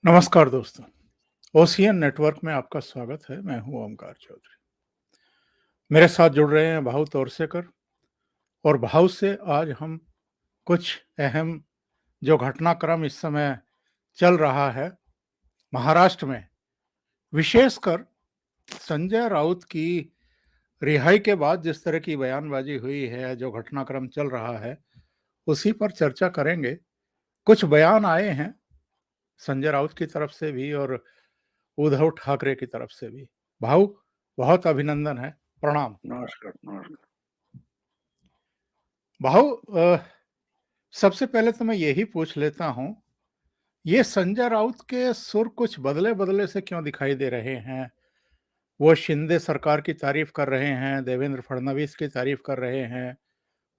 नमस्कार दोस्तों, ocean network में आपका स्वागत है। मैं हूं ओमकार चौधरी। मेरे साथ जुड़ रहे हैं भाऊ तोरसेकर और भाऊ से आज हम कुछ अहम जो घटनाक्रम इस समय चल रहा है महाराष्ट्र में, विशेषकर संजय राउत की रिहाई के बाद जिस तरह की बयानबाजी हुई है, जो घटनाक्रम चल रहा है, उसी पर चर्चा करेंगे। कुछ बयान आए हैं संजय राउत की तरफ से भी और उद्धव ठाकरे की तरफ से भी। भाऊ, बहुत अभिनंदन है, प्रणाम। नमस्कार नमस्कार। भाऊ, सबसे पहले तो मैं यही पूछ लेता हूँ, ये संजय राउत के सुर कुछ बदले बदले से क्यों दिखाई दे रहे हैं? वो शिंदे सरकार की तारीफ कर रहे हैं, देवेंद्र फडणवीस की तारीफ कर रहे हैं।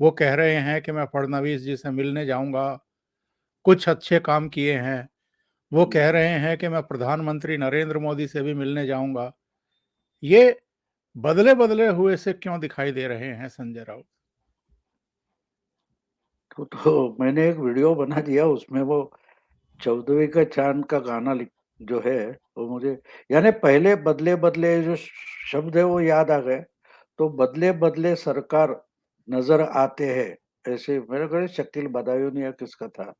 वो कह रहे हैं कि मैं फडणवीस जी से मिलने जाऊंगा, कुछ अच्छे काम किए हैं। वो कह रहे हैं कि मैं प्रधानमंत्री नरेंद्र मोदी से भी मिलने जाऊंगा। ये बदले बदले हुए से क्यों दिखाई दे रहे हैं संजय राउत? तो मैंने एक वीडियो बना दिया, उसमें वो 14वीं का चांद का गाना जो है वो मुझे, यानी पहले बदले बदले जो शब्द है वो याद आ गए। तो बदले बदले सरकार नजर आते हैं, ऐसे मेरे को शकील बदायूं या किसका था।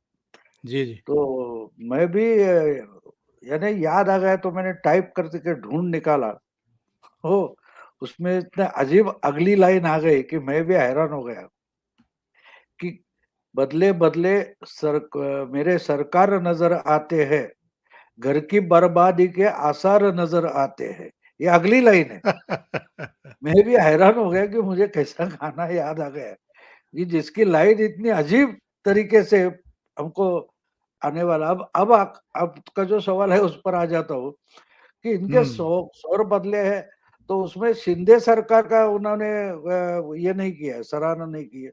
जी जी। तो मैं भी यानी याद आ गया, तो मैंने टाइप करके ढूंढ निकाला। हो, उसमें इतने अजीब अगली लाइन आ गई कि मैं भी हैरान हो गया कि बदले बदले मेरे सरकार नजर आते हैं, घर की बर्बादी के आसार नजर आते हैं। ये अगली लाइन है। मैं भी हैरान हो गया कि मुझे कैसा गाना याद आ गया कि जिसकी लाइन इतनी अजीब तरीके से हमको आने वाला। अब का जो सवाल है उस पर आ जाता हूँ कि इनके स्वर बदले हैं, तो उसमें शिंदे सरकार का उन्होंने ये नहीं किया, सराहना नहीं की है।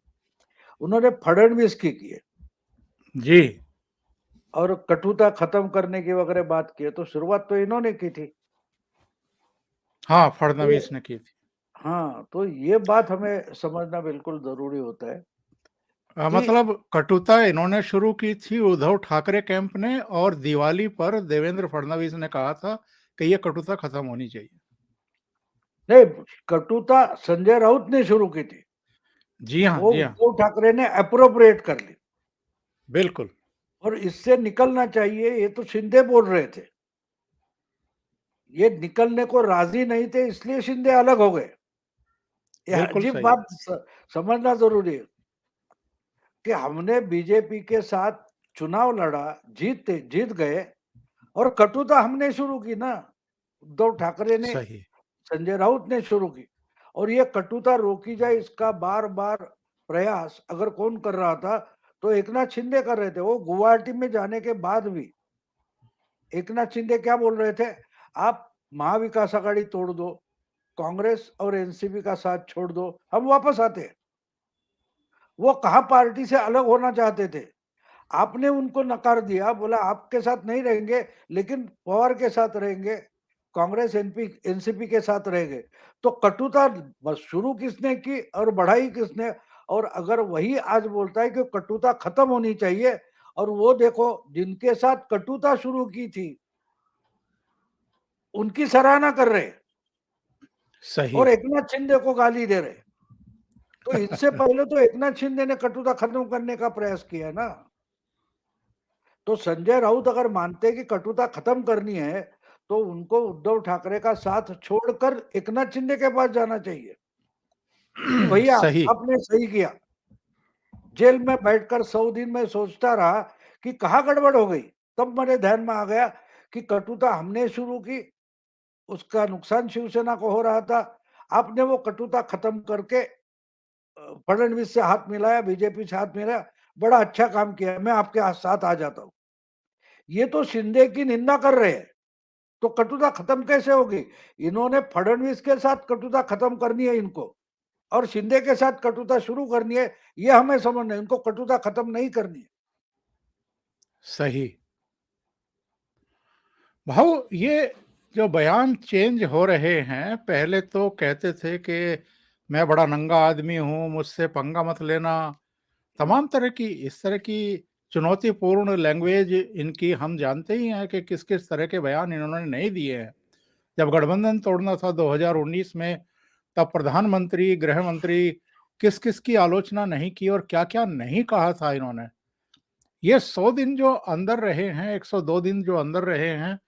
उन्होंने फडणवीस की है जी। और कटुता खत्म करने की वगैरह बात की है। तो शुरुआत तो इन्होंने की थी। हाँ, तो फडणवीस ने की थी। हाँ, तो ये बात हमें समझना बिल्कुल जरूरी होता है कि मतलब कटुता इन्होंने शुरू की थी उद्धव ठाकरे कैंप ने, और दिवाली पर देवेंद्र फडणवीस ने कहा था कि ये कटुता खत्म होनी चाहिए। नहीं, कटुता संजय राउत ने शुरू की थी, जी हाँ, वो जी हाँ, उद्धव ठाकरे ने अप्रोप्रिएट कर ली। बिल्कुल। और इससे निकलना चाहिए, ये तो शिंदे बोल रहे थे। ये निकलने को राजी नहीं थे, इसलिए शिंदे अलग हो गए। ये बिल्कुल अजीब सही। बात समझना जरूरी है कि हमने बीजेपी के साथ चुनाव लड़ा, जीत गए, और कटुता हमने शुरू की ना, उद्धव ठाकरे ने, सही। संजय राउत ने शुरू की। और ये कटुता रोकी जाए, इसका बार बार प्रयास अगर कौन कर रहा था, तो एकनाथ शिंदे कर रहे थे। वो गुवाहाटी में जाने के बाद भी एकनाथ शिंदे क्या बोल रहे थे, आप महाविकास आघाड़ी तोड़ दो, कांग्रेस और एनसीपी का साथ छोड़ दो, हम वापस आते हैं। वो कहा पार्टी से अलग होना चाहते थे, आपने उनको नकार दिया, बोला आपके साथ नहीं रहेंगे, लेकिन पवार के साथ रहेंगे, कांग्रेस एनसीपी के साथ रहेंगे। तो कटुता बस शुरू किसने की और बढ़ाई किसने? और अगर वही आज बोलता है कि कटुता खत्म होनी चाहिए, और वो देखो जिनके साथ कटुता शुरू की थी उनकी सराहना कर रहे सही। और एकनाथ शिंदे को गाली दे रहे। तो इससे पहले तो एकनाथ शिंदे ने कटुता खत्म करने का प्रयास किया है ना। तो संजय राउत अगर मानते हैं कि कटुता खत्म करनी है, तो उनको उद्धव ठाकरे का साथ छोड़कर एकनाथ शिंदे के पास जाना चाहिए कि भैया सही। आपने सही किया। जेल में बैठकर 100 दिन में सोचता रहा कि कहाँ गड़बड़ हो गई। तब मेरे ध्यान में आ गया कि कटुता हमने शुरू की, उसका नुकसान शिवसेना को हो रहा था। आपने वो कटुता खत्म करके फडणवीस से हाथ मिलाया, बीजेपी से हाथ मिलाया, बड़ा अच्छा काम किया, मैं आपके साथ आ जाता हूँ। ये तो शिंदे की निंदा कर रहे हैं, तो कटुता खत्म कैसे होगी? इन्होंने फडणवीस के साथ कटुता खत्म करनी है इनको, और शिंदे के साथ कटुता शुरू करनी है। ये हमें समझना है, इनको कटुता खत्म नहीं करनी है। सही। भाऊ, ये जो बयान चेंज हो रहे हैं, पहले तो कहते थे कि मैं बड़ा नंगा आदमी हूँ, मुझसे पंगा मत लेना। तमाम तरह की इस तरह की चुनौतीपूर्ण लैंग्वेज इनकी हम जानते ही हैं कि किस-किस तरह के बयान इन्होंने नहीं दिए हैं। जब गठबंधन तोड़ना था 2019 में, तब प्रधानमंत्री, गृह मंत्री किस-किस की आलोचना नहीं की और क्या-क्या नहीं कहा था इन्होंने। ये 100 दिन जो अंदर रहे हैं, 102 दिन जो अंदर रहे हैं,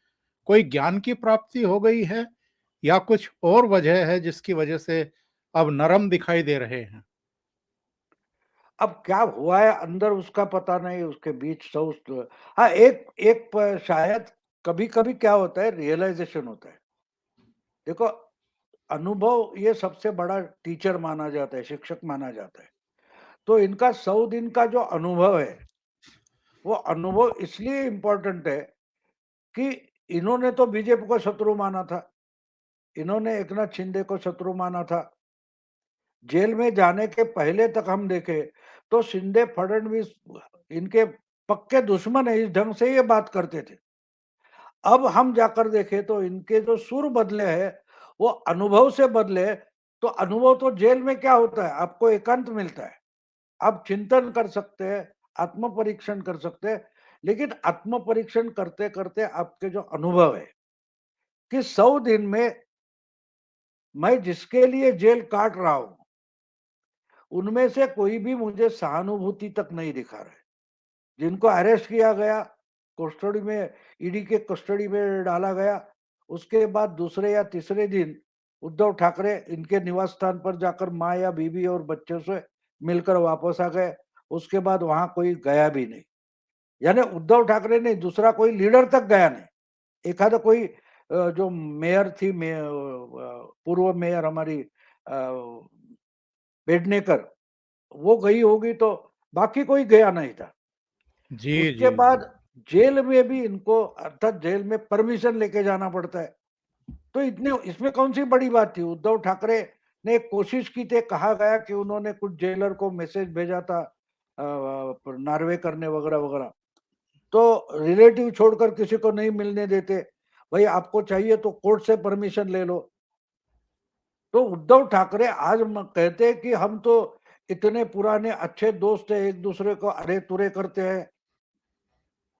कोई ज्ञान की प्राप्ति हो गई है या कुछ और वजह है जिसकी वजह से अब नरम दिखाई दे रहे हैं? अब क्या हुआ है अंदर उसका पता नहीं, उसके बीच हाँ, एक एक शायद कभी-कभी क्या होता है, रियलाइजेशन होता है। देखो, अनुभव ये सबसे बड़ा टीचर माना जाता है, शिक्षक माना जाता है। तो इनका 100 दिन का जो अनुभव है, वो अनुभव इसलिए इम्पोर्टेंट है कि इन्होंने तो बीजेपी को शत्रु माना था, इन्होंने एकनाथ शिंदे को शत्रु माना था। जेल में जाने के पहले तक हम देखें तो शिंदे, फडणवीस इनके पक्के दुश्मन है, इस ढंग से ये बात करते थे। अब हम जाकर देखें तो इनके जो सुर बदले हैं, वो अनुभव से बदले। तो अनुभव तो जेल में क्या होता है, आपको एकांत मिलता है, आप चिंतन कर सकते हैं, आत्म परीक्षण कर सकते हैं। लेकिन आत्म परीक्षण करते करते आपके जो अनुभव है कि 100 दिन में मैं जिसके लिए जेल काट रहा हूं, उनमें से कोई भी मुझे सहानुभूति तक नहीं दिखा रहा है। जिनको अरेस्ट किया गया, कस्टडी में, ईडी के कस्टडी में डाला गया, उसके बाद दूसरे या तीसरे दिन उद्धव ठाकरे इनके निवास स्थान पर जाकर माँ या बीबी और बच्चों से मिलकर वापस आ गए। उसके बाद वहां कोई गया भी नहीं, यानी उद्धव ठाकरे नहीं, दूसरा कोई लीडर तक गया नहीं। एखादा कोई जो मेयर थी, पूर्व मेयर हमारी पेडनेकर, वो गई होगी, तो बाकी कोई गया नहीं था। जी, उसके जी, जी। बाद जेल में भी इनको, अर्थात जेल में परमिशन लेके जाना पड़ता है। तो इतने इसमें कौन सी बड़ी बात थी? उद्धव ठाकरे ने कोशिश की थी, कहा गया कि उन्होंने कुछ जेलर को मैसेज भेजा था नार्वे करने वगैरह वगैरह। तो रिलेटिव छोड़कर किसी को नहीं मिलने देते, भाई आपको चाहिए तो कोर्ट से परमिशन ले लो। तो उद्धव ठाकरे आज कहते हैं कि हम तो इतने पुराने अच्छे दोस्त है, एक दूसरे को अरे तुरे करते हैं।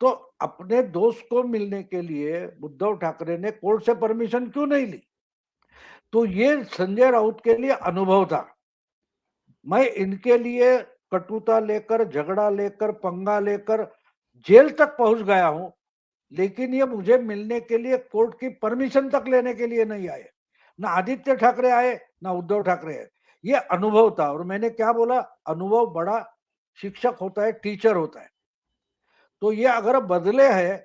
तो अपने दोस्त को मिलने के लिए उद्धव ठाकरे ने कोर्ट से परमिशन क्यों नहीं ली? तो ये संजय राउत के लिए अनुभव था। मैं इनके लिए कटुता लेकर, झगड़ा लेकर, पंगा लेकर जेल तक पहुंच गया हूं, लेकिन ये मुझे मिलने के लिए कोर्ट की परमिशन तक लेने के लिए नहीं आए। ना आदित्य ठाकरे आए, ना उद्धव ठाकरे आए। ये अनुभव था। और मैंने क्या बोला, अनुभव बड़ा शिक्षक होता है, टीचर होता है। तो ये अगर बदले है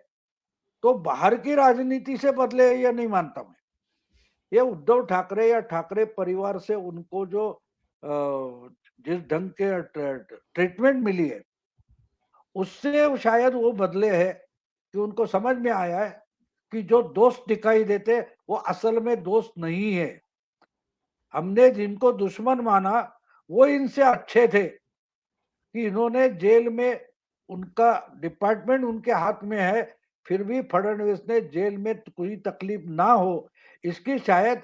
तो बाहर की राजनीति से बदले, ये नहीं मानता मैं। ये उद्धव ठाकरे या ठाकरे परिवार से उनको जो जिस ढंग के ट्रीटमेंट मिली है, उससे शायद वो बदले है कि उनको समझ में आया है कि जो दोस्त दिखाई देते वो असल में दोस्त नहीं है। हमने जिनको दुश्मन माना वो इनसे अच्छे थे कि इन्होंने जेल में, उनका डिपार्टमेंट उनके हाथ में है, फिर भी फडणवीस ने जेल में कोई तकलीफ ना हो इसकी शायद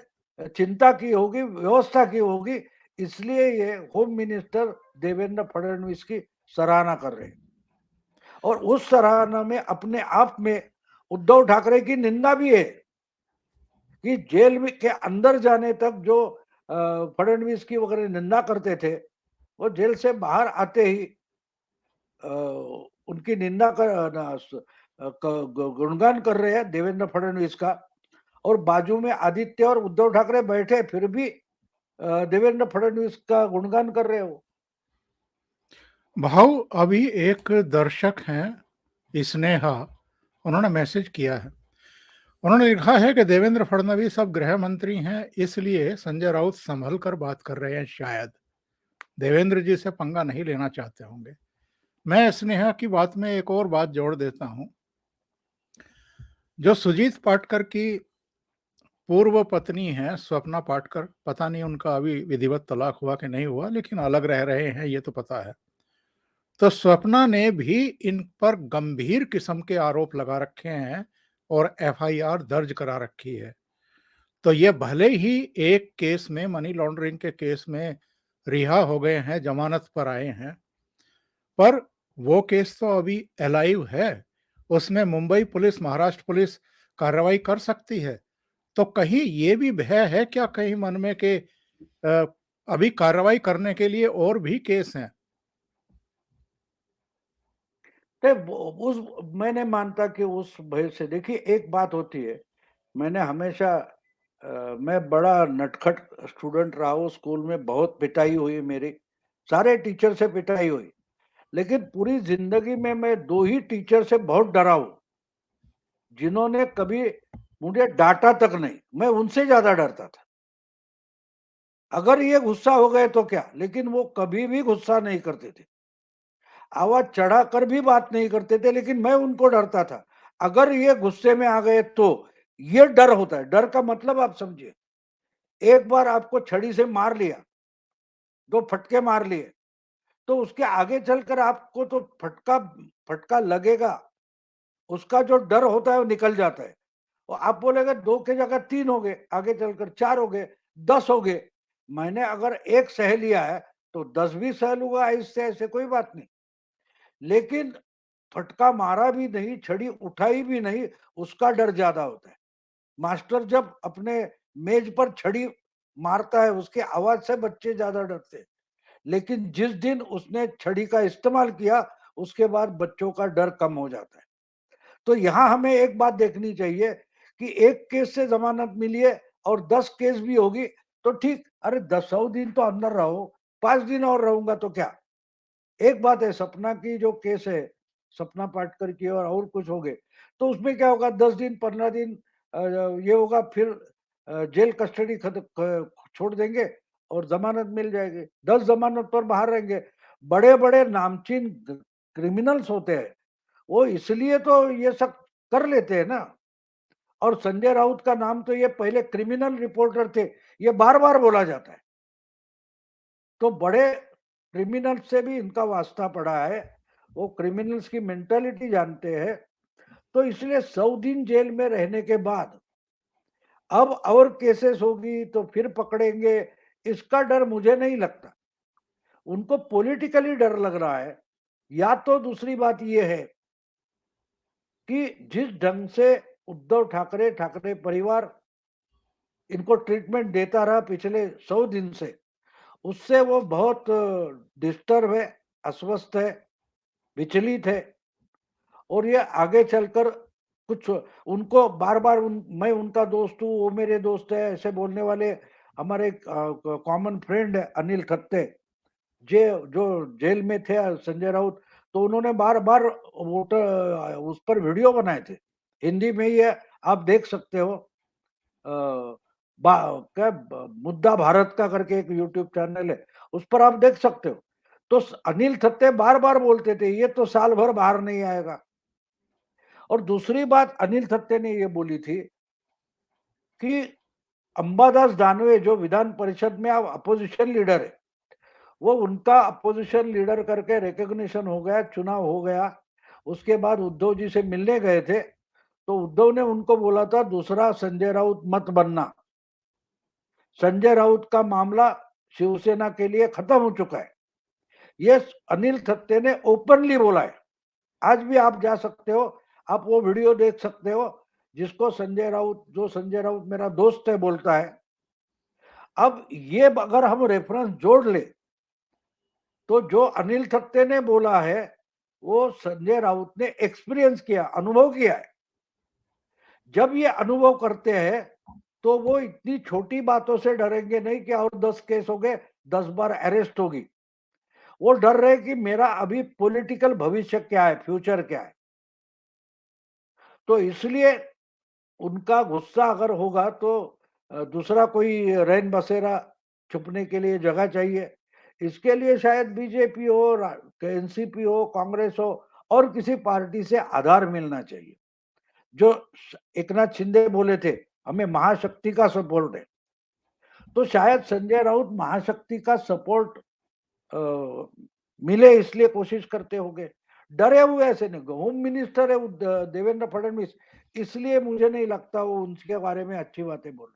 चिंता की होगी, व्यवस्था की होगी। इसलिए ये होम मिनिस्टर देवेंद्र फडणवीस की सराहना कर रहे हैं। और उस सराहना में अपने आप में उद्धव ठाकरे की निंदा भी है कि जेल में के अंदर जाने तक जो फडणवीस की वगैरह निंदा करते थे, वो जेल से बाहर आते ही उनकी निंदा गुणगान कर रहे हैं देवेंद्र फडणवीस का। और बाजू में आदित्य और उद्धव ठाकरे बैठे, फिर भी देवेंद्र फडणवीस का गुणगान कर रहे हो। भाऊ, अभी एक दर्शक हैं स्नेहा, उन्होंने मैसेज किया है। उन्होंने लिखा है कि देवेंद्र फडणवीस अब गृह मंत्री हैं, इसलिए संजय राउत संभल कर बात कर रहे हैं। शायद देवेंद्र जी से पंगा नहीं लेना चाहते होंगे। मैं स्नेहा की बात में एक और बात जोड़ देता हूं। जो सुजीत पाटकर की पूर्व पत्नी है स्वप्ना पाटकर, पता नहीं उनका अभी विधिवत तलाक हुआ कि नहीं हुआ, लेकिन अलग रह रहे हैं ये तो पता है। तो स्वप्ना ने भी इन पर गंभीर किस्म के आरोप लगा रखे हैं और एफआईआर दर्ज करा रखी है। तो ये भले ही एक केस में, मनी लॉन्ड्रिंग के केस में रिहा हो गए हैं, जमानत पर आए हैं, पर वो केस तो अभी अलाइव है। उसमें मुंबई पुलिस, महाराष्ट्र पुलिस कार्रवाई कर सकती है। तो कहीं ये भी भय है क्या कहीं मन में कि अभी कार्रवाई करने के लिए और भी केस हैं? उस मैं नहीं मानता कि उस भय से, देखिए एक बात होती है, मैंने हमेशा मैं बड़ा नटखट स्टूडेंट रहा हूँ, स्कूल में बहुत पिटाई हुई मेरी, सारे टीचर से पिटाई हुई, लेकिन पूरी जिंदगी में मैं 2 ही टीचर से बहुत डरा हूँ, जिन्होंने कभी मुझे डांटा तक नहीं, मैं उनसे ज्यादा डरता था। अगर ये गुस्सा हो गए तो क्या, लेकिन वो कभी भी गुस्सा नहीं करते थे, आवाज चढ़ाकर भी बात नहीं करते थे, लेकिन मैं उनको डरता था। अगर ये गुस्से में आ गए तो ये डर होता है। डर का मतलब आप समझिए, एक बार आपको छड़ी से मार लिया, 2 फटके मार लिए, तो उसके आगे चलकर आपको तो फटका फटका लगेगा, उसका जो डर होता है वो निकल जाता है। और आप बोलेगे 2 की जगह 3 हो गए, आगे चलकर 4 हो गए, 10 हो गए। मैंने अगर 1 सह लिया है तो 10 भी सह लूंगा, इससे ऐसे कोई बात नहीं। लेकिन फटका मारा भी नहीं, छड़ी उठाई भी नहीं, उसका डर ज्यादा होता है। मास्टर जब अपने मेज पर छड़ी मारता है, उसकी आवाज से बच्चे ज्यादा डरते हैं। लेकिन जिस दिन उसने छड़ी का इस्तेमाल किया, उसके बाद बच्चों का डर कम हो जाता है। तो यहाँ हमें एक बात देखनी चाहिए कि एक केस से जमानत मिली है और 10 केस भी होगी तो ठीक, अरे 10 दिन तो अंदर रहो, 5 दिन और रहूंगा तो क्या। एक बात है, सपना की जो केस है, सपना पाटकर की और कुछ हो गए, तो उसमें क्या होगा, 10 दिन 15 दिन ये होगा, फिर जेल कस्टडी छोड़ देंगे और जमानत मिल जाएगी, 10 जमानत पर बाहर रहेंगे। बड़े बड़े नामचीन क्रिमिनल्स होते हैं, वो इसलिए तो ये सब कर लेते हैं ना। और संजय राउत का नाम तो ये पहले क्रिमिनल रिपोर्टर थे, ये बार बार बोला जाता है, तो बड़े क्रिमिनल से भी इनका वास्ता पड़ा है, वो क्रिमिनल्स की मेंटालिटी जानते हैं। तो इसलिए 100 दिन जेल में रहने के बाद अब और केसेस होगी तो फिर पकड़ेंगे, इसका डर मुझे नहीं लगता। उनको पॉलिटिकली डर लग रहा है, या तो दूसरी बात यह है कि जिस ढंग से उद्धव ठाकरे, ठाकरे परिवार इनको ट्रीटमेंट देता रहा पिछले 100 दिन से, उससे वो बहुत डिस्टर्ब है, अस्वस्थ है, विचलित है। और ये आगे चलकर कुछ, उनको बार बार मैं उनका दोस्त हूँ, वो मेरे दोस्त है, ऐसे बोलने वाले हमारे कॉमन फ्रेंड है अनिल खत्ते, जो जेल में थे संजय राउत, तो उन्होंने बार बार वोटर उस पर वीडियो बनाए थे, हिंदी में ही है, आप देख सकते हो। क्या मुद्दा भारत का करके एक यूट्यूब चैनल है, उस पर आप देख सकते हो। तो अनिल थत्ते बार बार बोलते थे ये तो साल भर बाहर नहीं आएगा। और दूसरी बात अनिल थत्ते ने ये बोली थी कि अंबादास दानवे जो विधान परिषद में अब अपोजिशन लीडर है, वो उनका अपोजिशन लीडर करके रिकॉग्निशन हो गया, चुनाव हो गया। उसके बाद उद्धव जी से मिलने गए थे, तो उद्धव ने उनको बोला था दूसरा संजय राउत मत बनना, संजय राउत का मामला शिवसेना के लिए खत्म हो चुका है। ये अनिल थत्ते ने ओपनली बोला है। आज भी आप जा सकते हो, आप वो वीडियो देख सकते हो, जिसको संजय राउत, जो संजय राउत मेरा दोस्त है, बोलता है। अब ये अगर हम रेफरेंस जोड़ ले तो जो अनिल थत्ते ने बोला है वो संजय राउत ने एक्सपीरियंस किया, अनुभव किया है। जब ये अनुभव करते हैं तो वो इतनी छोटी बातों से डरेंगे नहीं कि और 10 केस हो गए, 10 बार अरेस्ट होगी। वो डर रहे कि मेरा अभी पॉलिटिकल भविष्य क्या है, फ्यूचर क्या है। तो इसलिए उनका गुस्सा अगर होगा तो दूसरा कोई रैन बसेरा छुपने के लिए जगह चाहिए। इसके लिए शायद बीजेपी हो, एनसीपी हो, कांग्रेस हो, और किसी पार्टी से आधार मिलना चाहिए। जो एकनाथ शिंदे बोले थे हमें महाशक्ति का सपोर्ट है, तो शायद संजय राउत महाशक्ति का सपोर्ट मिले इसलिए कोशिश करते होंगे। डरे हुए ऐसे नहीं, होम मिनिस्टर है देवेंद्र फडणवीस, इसलिए मुझे नहीं लगता वो उनके बारे में अच्छी बातें बोल